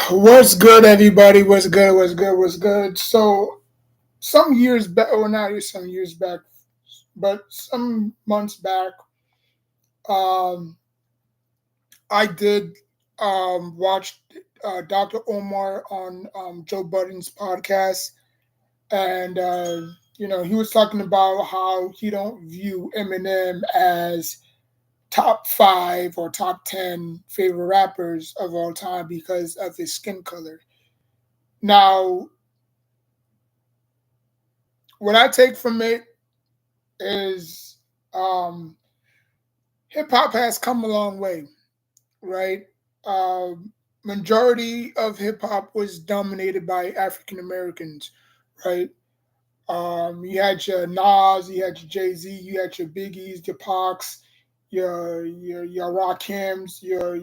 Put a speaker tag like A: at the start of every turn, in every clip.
A: What's good, everybody? What's good? What's good? What's good? So, some years back, or not some years back, but some months back, um, I did watch Dr. Omar on Joe Budden's podcast, and he was talking about how he don't view Eminem as top five or top 10 favorite rappers of all time because of his skin color. Now, what I take from it is hip hop has come a long way, right? Majority of hip hop was dominated by African Americans, right? You had your Nas, you had your Jay Z, you had your Biggies, your Pacs, your Rakims, your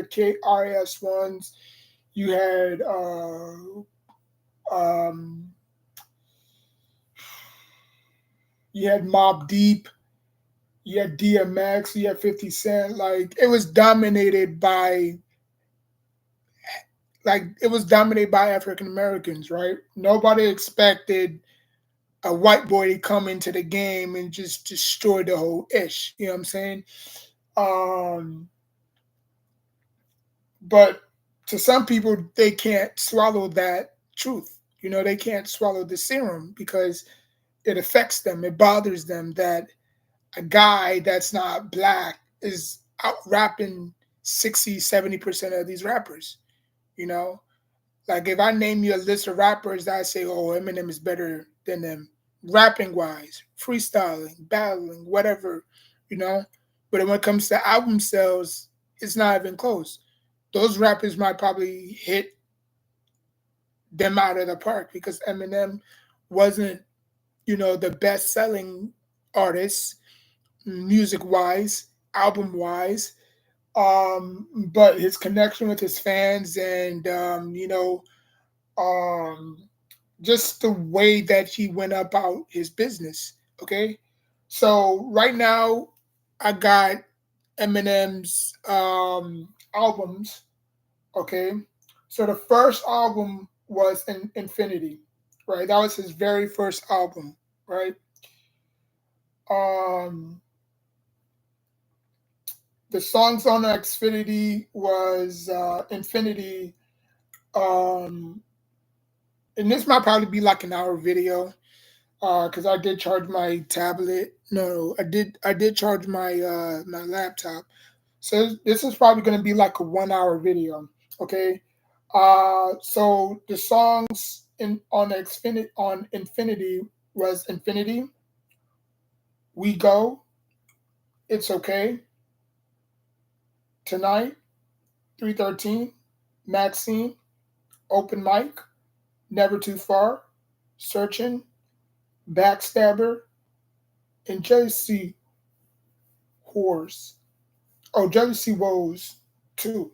A: KRS ones. You had um, you had Mob Deep, you had DMX, you had 50 Cent. Like it was dominated by African Americans, right? Nobody expected a white boy to come into the game and just destroy the whole ish. You know what I'm saying? Um, but to some people, they can't swallow that truth. They can't swallow the serum because it affects them. It bothers them that a guy that's not black is out rapping 60, 70% of these rappers, you know? Like if I name you a list of rappers that I say, oh, Eminem is better than them, rapping wise, freestyling, battling, whatever, you know? But when it comes to album sales, it's not even close. Those rappers might probably hit them out of the park because Eminem wasn't, the best selling artist music wise, album wise, but his connection with his fans and um, just the way that he went about his business. Okay, so right now I got Eminem's albums. Okay, so the first album was in Infinity, right? That was his very first album, right? Um, the songs on Xfinity was Infinity, um, and this might probably be like an hour video because I did charge my tablet. No, I did charge my laptop, so this is probably going to be like a 1 hour video. Okay, so the songs in on Infinity was Infinity, We Go, It's Okay, Tonight, 313, Maxine, Open Mic, Never Too Far, Searching, Backstabber, and Jealousy Whores. Oh, Jealousy Woes 2.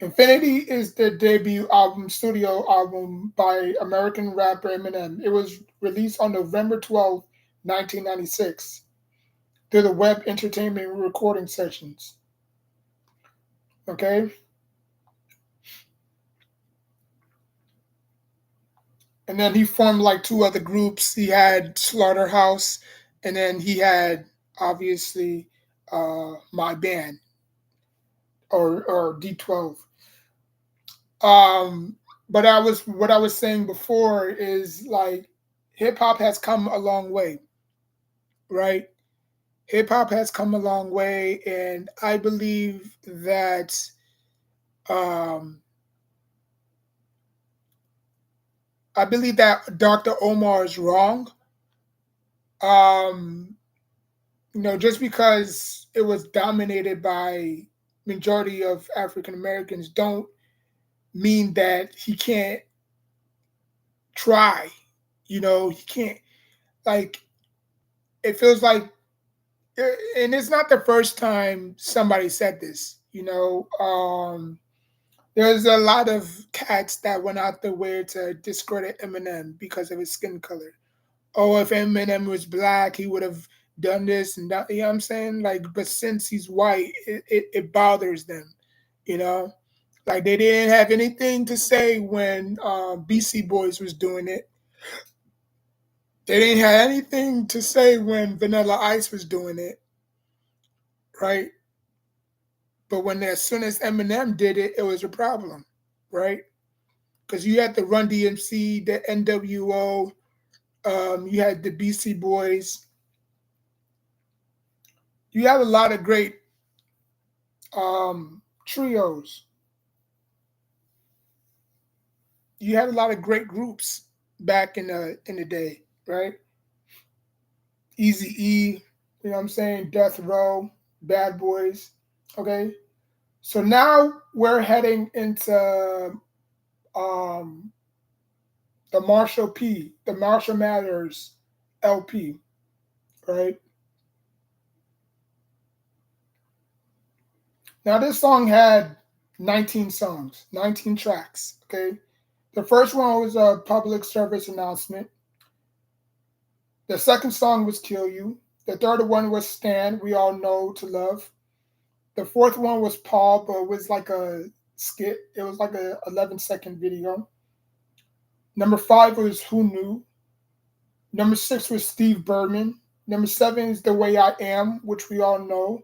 A: Infinity is the debut album, studio album by American rapper Eminem. It was released on November 12th, 1996, through the Web Entertainment recording sessions. Okay? And then he formed like two other groups. He had Slaughterhouse, and then he had obviously my band or D12. Um, but I was what I was saying before is like hip hop has come a long way, right? Hip hop has come a long way, and um, I believe that Dr. Omar is wrong. Um, just because it was dominated by majority of African Americans, don't mean that he can't try. He can't like. It feels like and it's not the first time somebody said this. There's a lot of cats that went out their way to discredit Eminem because of his skin color. Oh, if Eminem was black, he would have done this and that. You know what I'm saying? Like, but since he's white, it bothers them. You know, like they didn't have anything to say when BC Boys was doing it. They didn't have anything to say when Vanilla Ice was doing it, right? But when as soon as Eminem did it, it was a problem, right? Because you had the Run DMC, the NWO, you had the BC Boys. You had a lot of great trios. You had a lot of great groups back in the day, right? Easy E, you know what I'm saying? Death Row, Bad Boys. Okay. So now we're heading into um, the Marshall Mathers LP, right? Now this song had 19 songs, 19 tracks. Okay. The first one was a public service announcement. The second song was Kill You. The third one was Stand, We All Know to Love. The fourth one was Paul, but it was like a skit. It was like a 11-second video. Number 5 was Who Knew. Number 6 was Steve Berman. Number 7 is The Way I Am, which we all know.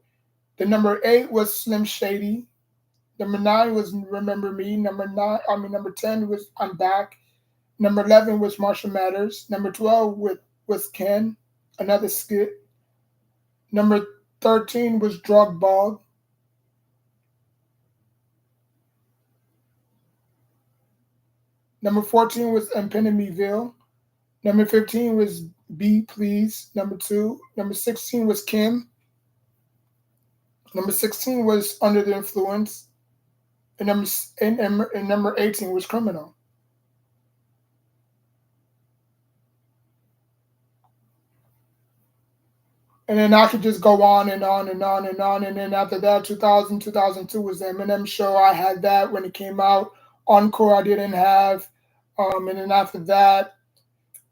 A: The number 8 was Slim Shady. Number 9 was Remember Me. Number 10 was I'm Back. Number 11 was Marshall Mathers. Number 12 was Ken, another skit. Number 13 was Drug Bog. Number 14 was Impenimyville. Number 15 was Be Please, number 2. Number 16 was Kim. Number 16 was Under the Influence. And number 18 was Criminal. And then I could just go on and on and on and on. And then after that, 2000, 2002 was the Eminem show. I had that when it came out. Encore, I didn't have. And then after that,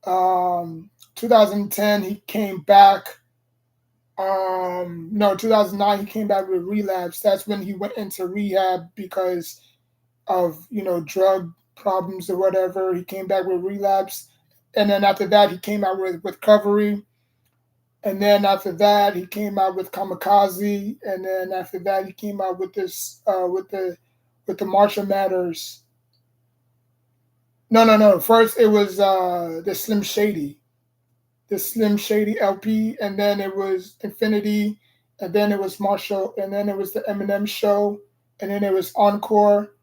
A: 2010, he came back. No, 2009, he came back with Relapse. That's when he went into rehab because of, drug problems or whatever. He came back with Relapse. And then after that, he came out with Recovery. And then after that, he came out with Kamikaze, and then after that, he came out with this with the Marshall Mathers. No, no, no. First, it was the Slim Shady LP, and then it was Infinity, and then it was Marshall, and then it was the Eminem Show, and then it was Encore,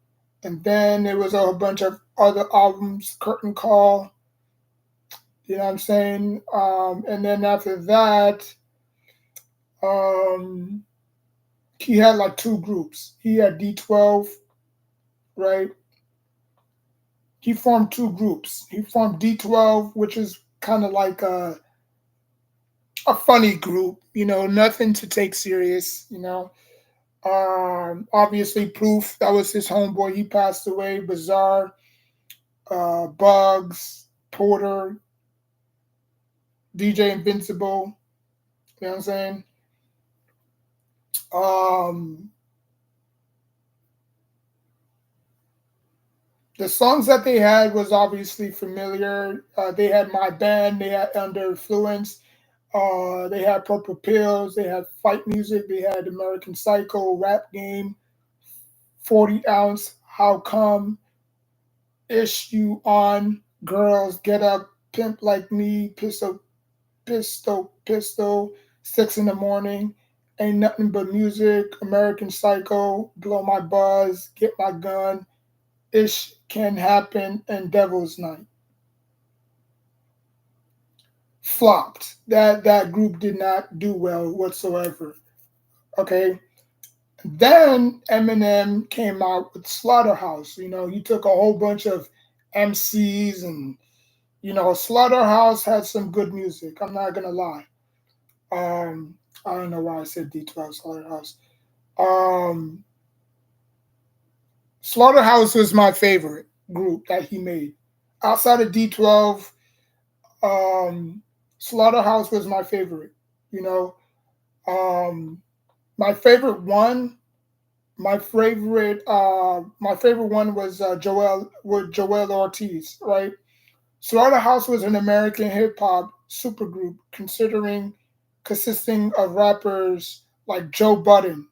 A: and then it was a whole bunch of other albums, Curtain Call. You know what I'm saying? And then after that, um, he had like two groups. He had D12, right? He formed two groups. He formed D12, which is kind of like a funny group, nothing to take serious, Obviously, Proof, that was his homeboy. He passed away. Bizarre, Bugs, Porter, DJ Invincible. You know what I'm saying? Um, the songs that they had was obviously familiar. They had My Band, they had Under Influence, they had Purple Pills, they had Fight Music, they had American Psycho, Rap Game, 40 Ounce, How Come, Ish You On, Girls, Get Up, Pimp Like Me, Pistol, Pistol, Pistol, 6 in the Morning, Ain't Nothing But Music, American Psycho, Blow My Buzz, Get My Gun, Ish Can Happen, and Devil's Night. Flopped. That group did not do well whatsoever. Okay. Then Eminem came out with Slaughterhouse. He took a whole bunch of MCs and Slaughterhouse had some good music. I'm not gonna lie. I don't know why I said D12 Slaughterhouse. Um, Slaughterhouse was my favorite group that he made. Outside of D12, Slaughterhouse was my favorite. You know, my favorite one my favorite one was Joel Ortiz, right? Slaughterhouse was an American hip hop supergroup consisting of rappers like Joe Budden,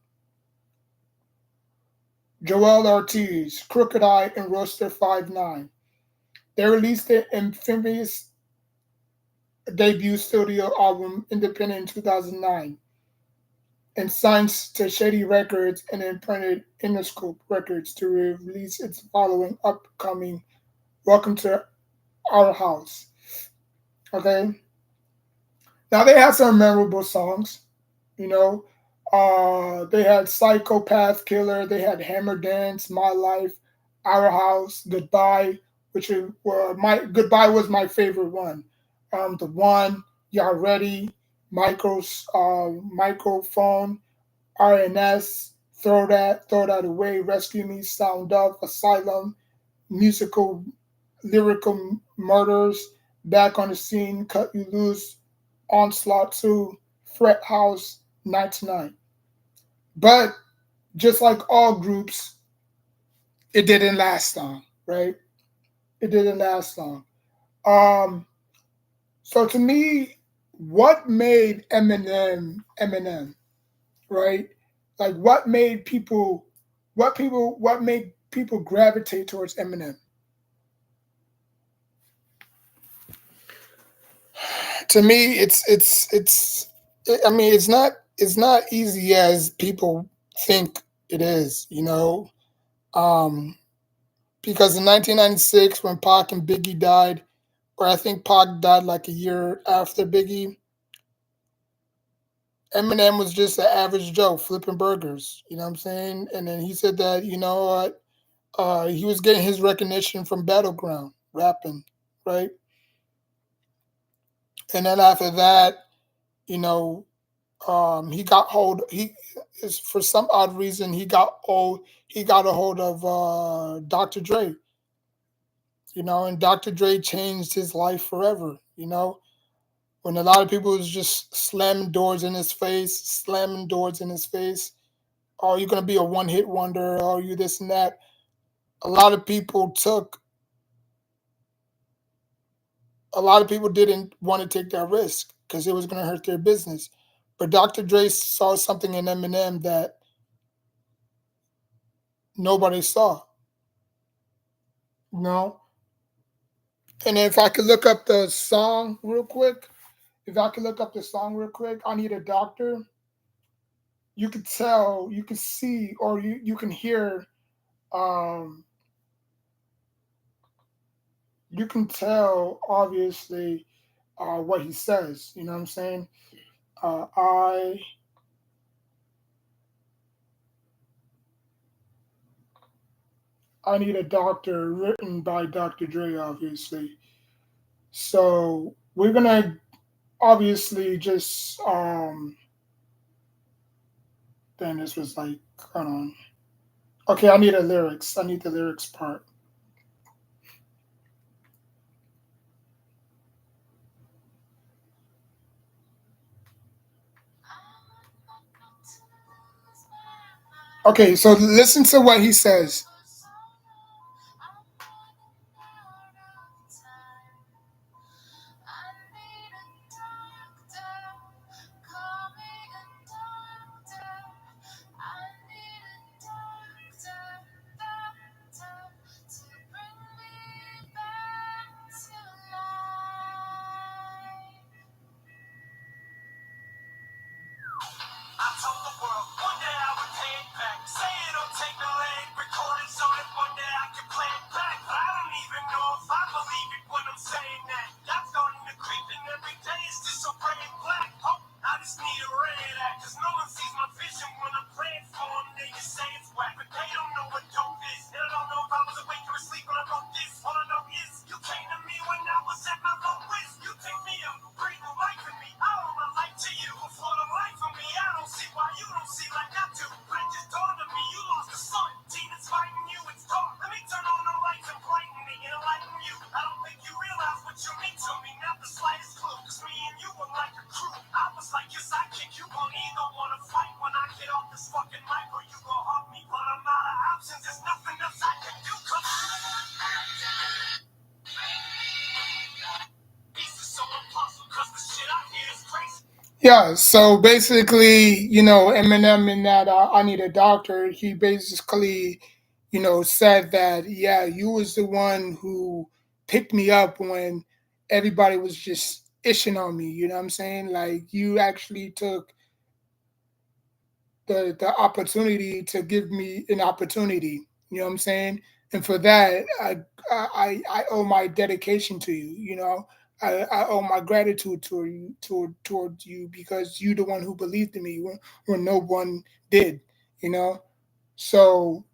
A: Joel Ortiz, Crooked Eye, and Roaster 59. They released their infamous debut studio album Independent in 2009 and signed to Shady Records and imprinted Interscope Records to release its following upcoming Welcome to Our House. Okay. Now they had some memorable songs, you know. They had Psychopath Killer, they had Hammer Dance, My Life, Our House, Goodbye, which is my Goodbye was my favorite one. The one, Y'all Ready, Microphone, RNS, Throw That Away, Rescue Me, Sound Up, Asylum, Musical Lyrical Murders, Back on the Scene, Cut You Loose, Onslaught 2, Fret House, Night to Night. But just like all groups, it didn't last long, right? It didn't last long. Um, so to me, what made Eminem, right? Like what made people gravitate towards Eminem? To me, I mean, it's not easy as people think it is, you know. Um, because in 1996, when Pac and Biggie died, or I think Pac died like a year after Biggie, Eminem was just an average Joe flipping burgers. You know what I'm saying? And then he said that he was getting his recognition from Battleground rapping, right? And then after that, you know, he got hold. He is for some odd reason he got a hold of Dr. Dre. You know, and Dr. Dre changed his life forever. You know, when a lot of people was just slamming doors in his face, slamming doors in his face. Oh, you're gonna be a one hit wonder. Oh, you this and that. A lot of people took. A lot of people didn't want to take that risk because it was gonna hurt their business. But Dr. Dre saw something in Eminem that nobody saw. You know. And if I could look up the song real quick, if I could look up the song real quick, I Need a Doctor. You could tell, you could see, or you can hear, um, you can tell obviously what he says. You know what I'm saying? Uh, I I Need a Doctor, written by Dr. Dre, obviously. So we're gonna obviously just then this was like, hold on. Okay, I need the lyrics. I need the lyrics part. Okay, so listen to what he says. Yeah, so basically, Eminem in that I Need a Doctor, he basically, said that, yeah, you was the one who picked me up when everybody was just ishing on me, you know what I'm saying? Like, you actually took the opportunity to give me an opportunity, you know what I'm saying? And for that, I owe my dedication to you, I owe my gratitude towards you because you the one who believed in me when no one did, you know. So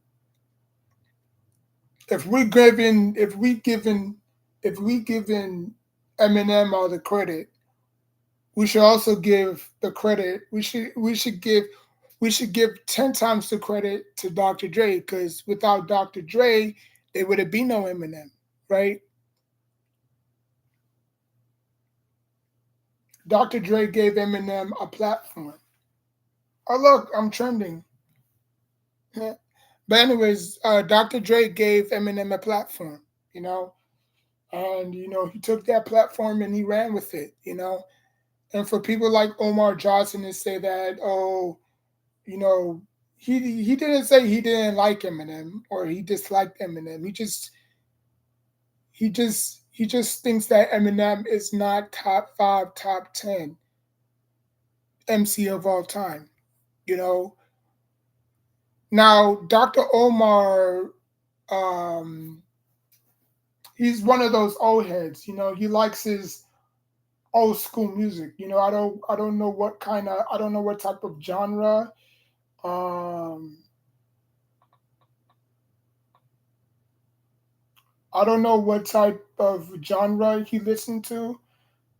A: if we given if we given if we given Eminem all the credit, we should also give the credit. We should give 10 times the credit to Dr. Dre because without Dr. Dre, there would have been no Eminem, right? Dr. Dre gave Eminem a platform. Oh look, I'm trending. Yeah. But anyways, Dr. Dre gave Eminem a platform, you know, and he took that platform and he ran with it, And for people like Omar Johnson to say that, oh, you know, he didn't say he didn't like Eminem or he disliked Eminem. He just thinks that Eminem is not top five, top 10 MC of all time. You know. Now Dr. Omar, um, he's one of those old heads. He likes his old school music. I don't know I don't know what type of genre. Um, I don't know what type of genre he listened to.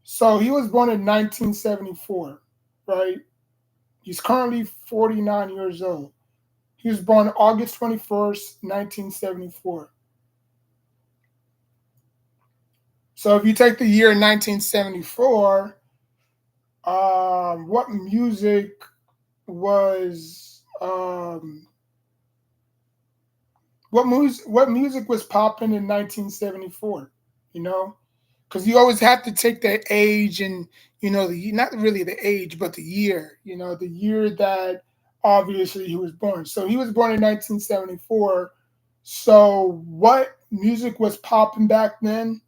A: So he was born in 1974, right? He's currently 49 years old. He was born August 21st, 1974. So if you take the year 1974, what music was what music was popping in 1974? You know, because you always have to take the age and the not really the age but the year. The year that obviously he was born. So he was born in 1974. So what music was popping back then?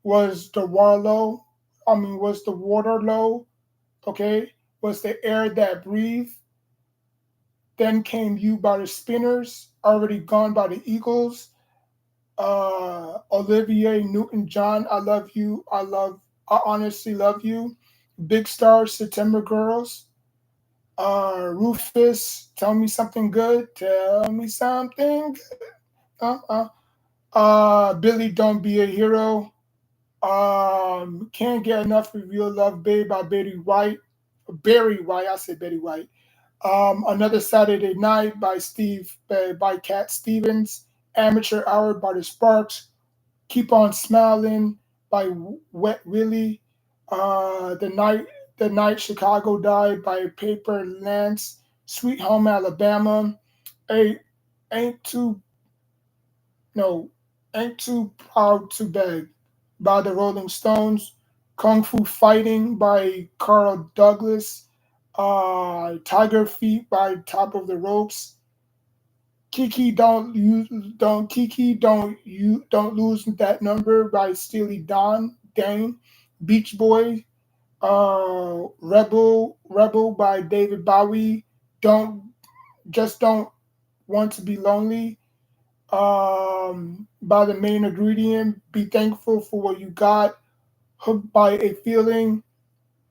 A: Was the Warlow? I mean, was the Waterloo? Okay, was the Air That Breathe? Then came You by the Spinners, Already Gone by the Eagles, Olivia Newton-John, I Love You, I Honestly Love You, Big Star, September Girls, Rufus, Tell Me Something Good, Tell Me Something Good, Billy, Don't Be a Hero, Can't Get Enough of Your Love, Babe by Barry White, I said Betty White, Another Saturday Night by Cat Stevens, Amateur Hour by the Sparks, Keep on Smiling by Wet Willie, the night Chicago Died by Paper Lance, Sweet Home Alabama, ain't ain't too no ain't too proud to beg by the Rolling Stones, Kung Fu Fighting by Carl Douglas, Tiger Feet by Top of the Ropes, Kiki don't lose that number by Steely Dan, Beach Boy, Rebel by David Bowie, don't want to be lonely, by the Main Ingredient, Be Thankful for What You Got, Hooked by a Feeling,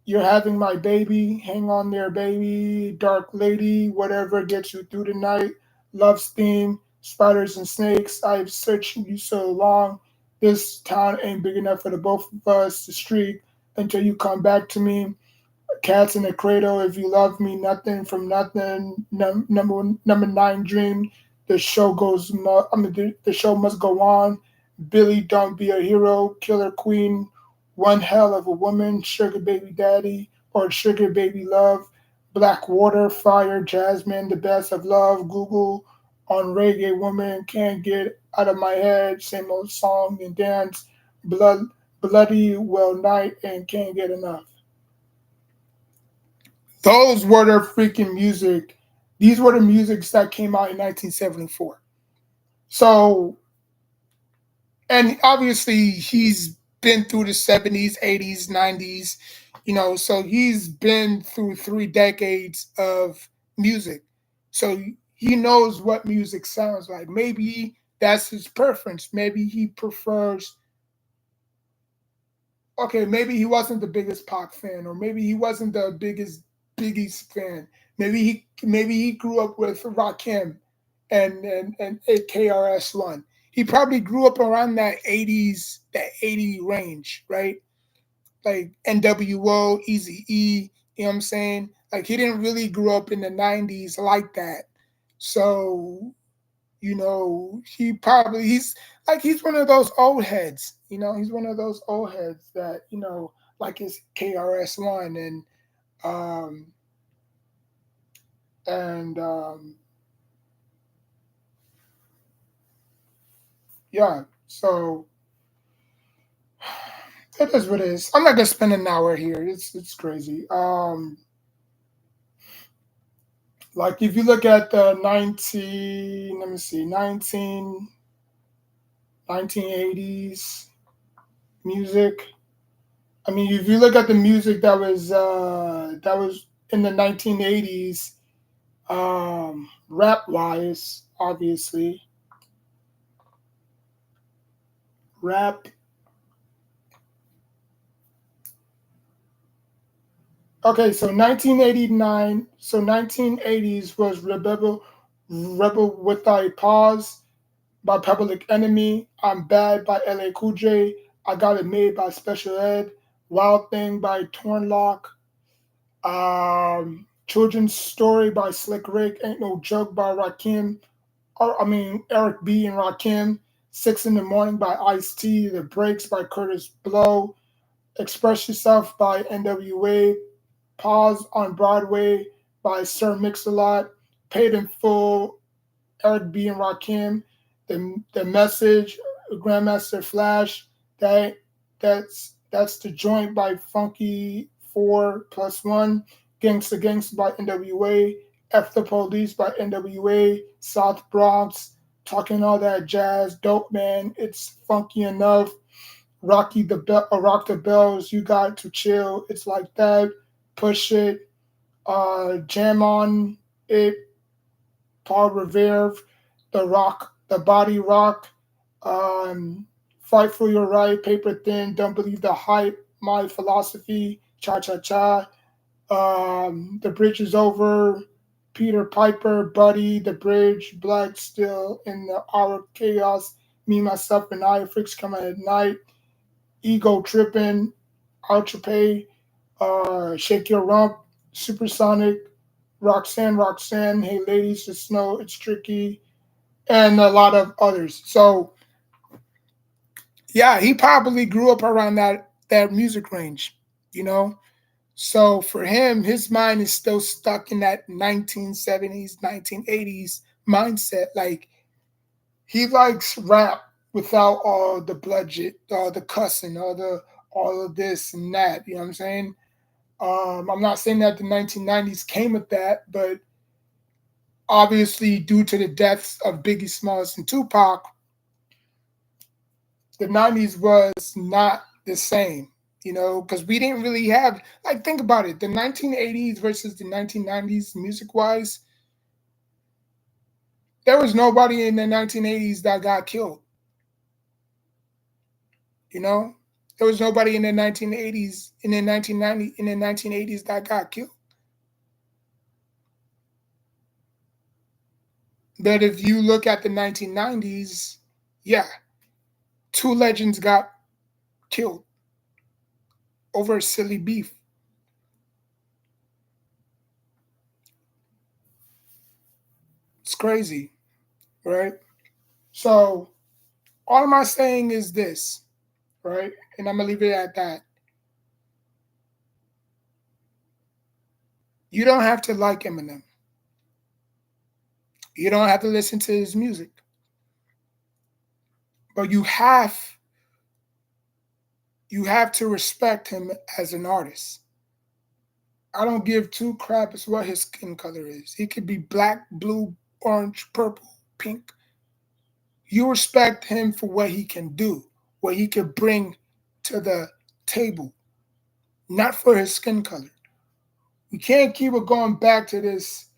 A: You're Having My Baby, Hang On There Baby, Dark Lady, Whatever Gets You Through the Night, Love's Theme, Spiders and Snakes, I've searched you so long, This Town Ain't Big Enough for the Both of Us, The Street, Until You Come Back to Me, Cats in the Cradle, If You Love Me, Nothing from Nothing, number 9 Dream, The Show the Show Must Go On, Billy Don't Be a Hero, Killer Queen, One Hell of a Woman, Sugar Baby Daddy or Sugar Baby Love, Black Water, Fire, Jasmine, The Best of Love, Google on Reggae Woman, Can't Get Out of My Head, Same Old Song and Dance, Bloody Well Night, and Can't Get Enough. Those were the freaking music. These were the musics that came out in 1974. So, and obviously he's been through the 70s, 80s, 90s, so he's been through 3 decades of music. So he knows what music sounds like. Maybe that's his preference. Maybe he prefers, okay, maybe he wasn't the biggest Pac fan, or maybe he wasn't the biggest Biggie's fan. Maybe he grew up with Rakim and KRS-One. He probably grew up around that 80 range, right? Like NWO, Easy E, you know what I'm saying? Like he didn't really grow up in the 90s like that. So, he's one of those old heads, he's one of those old heads that, like his KRS-One um and yeah, so it is what it is. I'm not gonna spend an hour here. It's crazy. Like if you look at the 19, let me see, 1980s music. I mean, if you look at the music that was in the 1980s, rap wise, obviously, rap. Okay, so 1989, so 1980s was Rebel Without a Pause by Public Enemy, I'm Bad by LA Cool J, I Got It Made by Special Ed, Wild Thing by Tornlock, Children's Story by Slick Rick, Ain't No Joke by Rakim, Eric B. and Rakim, 6 in the Morning by Ice T, The Breaks by Curtis Blow, Express Yourself by NWA, Pause on Broadway by Sir Mix-a-Lot, Paid in Full, Eric B. and Rakim, the Message, Grandmaster Flash, that's the Joint by Funky 4+1, Gangsta by NWA, F the Police by NWA, South Bronx, Talking All That Jazz, Dope Man, It's Funky Enough, Rock the Bells, You Got to Chill, It's Like That, Push It, Jam on It, Paul Revere, The Body Rock, Fight for Your Right, Paper Thin, Don't Believe the Hype, My Philosophy, Cha Cha Cha, The Bridge is Over, Peter Piper, Buddy, The Bridge, Black Still in the Hour of Chaos, Me, Myself, and I, Freaks Coming at Night, Ego Tripping, Ultra Pay, Shake Your Rump, Supersonic, Roxanne, Hey Ladies, The Snow, It's Tricky, and a lot of others. So yeah, he probably grew up around that music range, you know. So for him, his mind is still stuck in that 1970s, 1980s mindset. Like he likes rap without all the bloodshed, all the cussing, all of this and that. You know what I'm saying? I'm not saying that the 1990s came with that, but obviously due to the deaths of Biggie Smalls and Tupac, the 90s was not the same, because we didn't really have, like, think about it, the 1980s versus the 1990s music wise, there was nobody in the 1980s that got killed, you know? There was nobody in the 1980s, in the 1990s, in the 1980s that got killed. But if you look at the 1990s, yeah, two legends got killed over silly beef. It's crazy, right? So all am I saying is this, right? And I'm gonna leave it at that. You don't have to like Eminem. You don't have to listen to his music, but you have to respect him as an artist. I don't give two craps what his skin color is. He could be black, blue, orange, purple, pink. You respect him for what he can do, what he could bring to the table, not for his skin color. We can't keep it going back to this,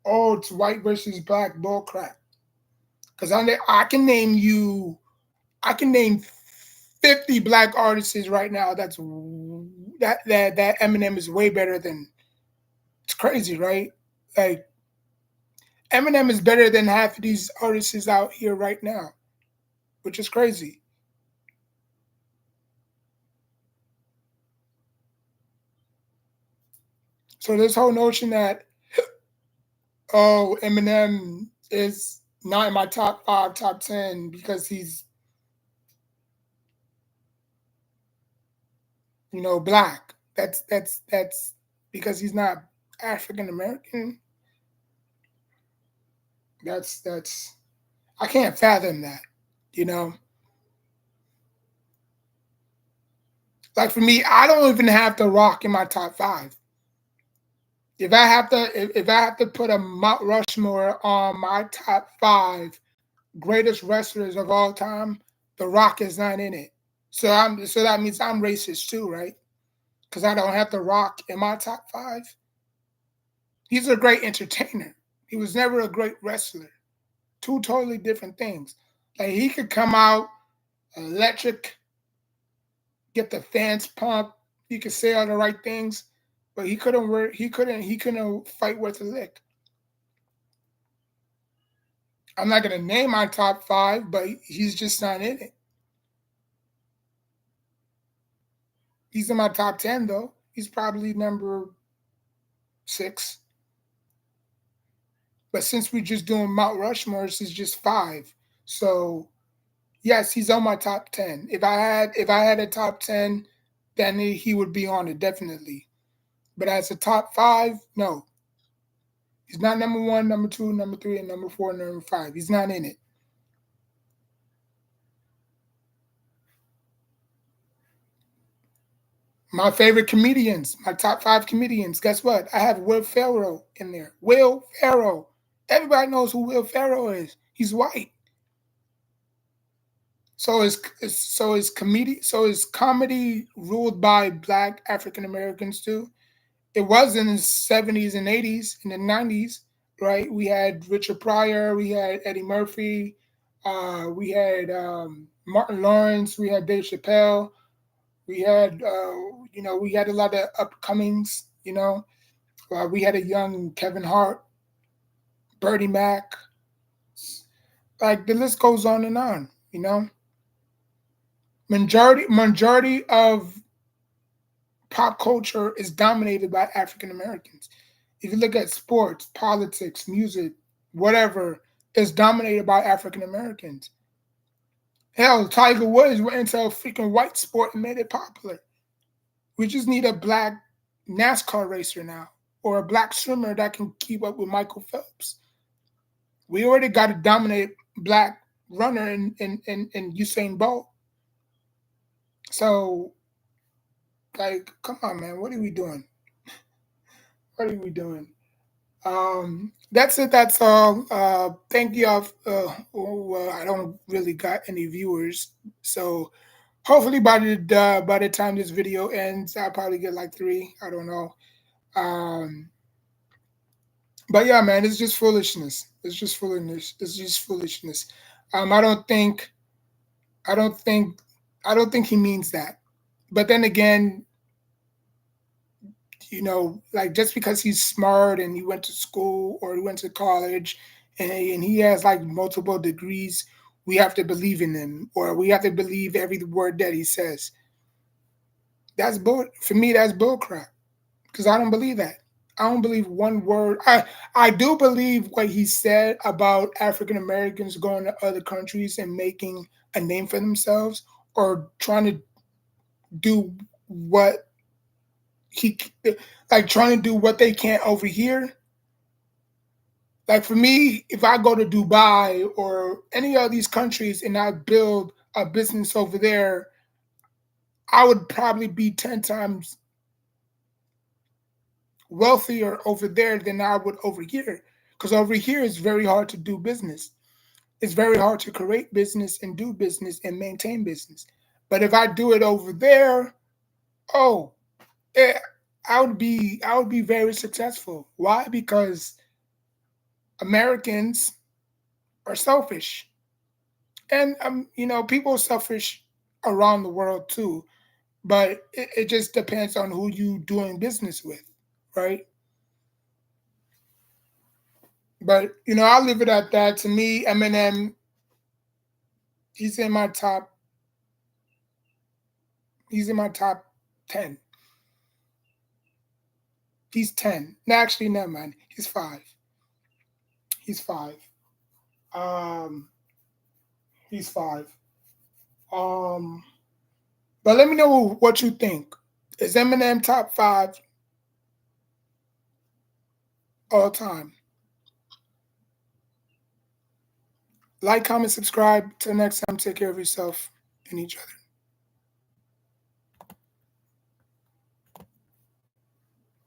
A: oh, it's white versus black bull crap. Because I can name you, I can name 50 black artists right now. That Eminem is way better than. It's crazy, right? Like Eminem is better than half of these artists out here right now, which is crazy. So this whole notion that, oh, Eminem is not in my top five, top 10 because he's, black. That's because he's not African American. That's I can't fathom that, you know. Like for me, I don't even have The Rock in my top five. If I have to put a Mount Rushmore on my top five greatest wrestlers of all time, The Rock is not in it. So that means I'm racist too, right? Because I don't have The Rock in my top five. He's a great entertainer. He was never a great wrestler. Two totally different things. Like he could come out electric, get the fans pumped. He could say all the right things, but he couldn't work. He couldn't fight worth a lick. I'm not gonna name my top five, but he's just not in it. He's in my top 10 though. He's probably number 6. But since we're just doing Mount Rushmore, this is just 5. So yes, he's on my top 10. If I had a top 10, then he would be on it definitely. But as a top 5, no. He's not number 1, number 2, number 3, and number 4, and number 5. He's not in it. My favorite comedians, my top 5 comedians. Guess what? I have Will Ferrell in there. Will Ferrell. Everybody knows who Will Ferrell is. He's white. So is comedy ruled by black African Americans too? It was in the 70s and 80s, in the 90s, right? We had Richard Pryor, we had Eddie Murphy, we had Martin Lawrence, we had Dave Chappelle, we had a lot of upcomings, we had a young Kevin Hart, Bernie Mac, like the list goes on. Majority of pop culture is dominated by African Americans. If you look at sports, politics, music, whatever, it's dominated by African Americans. Hell, Tiger Woods went into a freaking white sport and made it popular. We just need a black NASCAR racer now, or a black swimmer that can keep up with Michael Phelps. We already got a dominant black runner in Usain Bolt. So, like, come on, man, what are we doing? What are we doing? That's it. That's all. Thank you all. I don't really got any viewers, so hopefully by the time this video ends, I'll probably get like 3. I don't know. Um, but yeah, man, it's just foolishness. It's just foolishness. It's just foolishness. Um, I don't think. I don't think. I don't think he means that. But then again, like just because he's smart and he went to school or he went to college and he has like multiple degrees, we have to believe in him or we have to believe every word that he says. That's bull. For me, that's bull crap because I don't believe that. I don't believe one word. I do believe what he said about African Americans going to other countries and making a name for themselves or trying to do what he like trying to do what they can't over here. Like for me, if I go to Dubai or any of these countries and I build a business over there, I would probably be 10 times wealthier over there than I would over here. Because over here it's very hard to do business. It's very hard to create business and do business and maintain business. But if I do it over there, oh, eh, I would be very successful. Why? Because Americans are selfish, and people are selfish around the world too. But it just depends on who you doing business with, right? But I'll leave it at that. To me, Eminem, he's in my top. He's in my top 10. He's 10. No, actually, never mind. He's five. He's five. Um, he's five. Um, but let me know what you think. Is Eminem top five all time? Like, comment, subscribe. Till next time, take care of yourself and each other.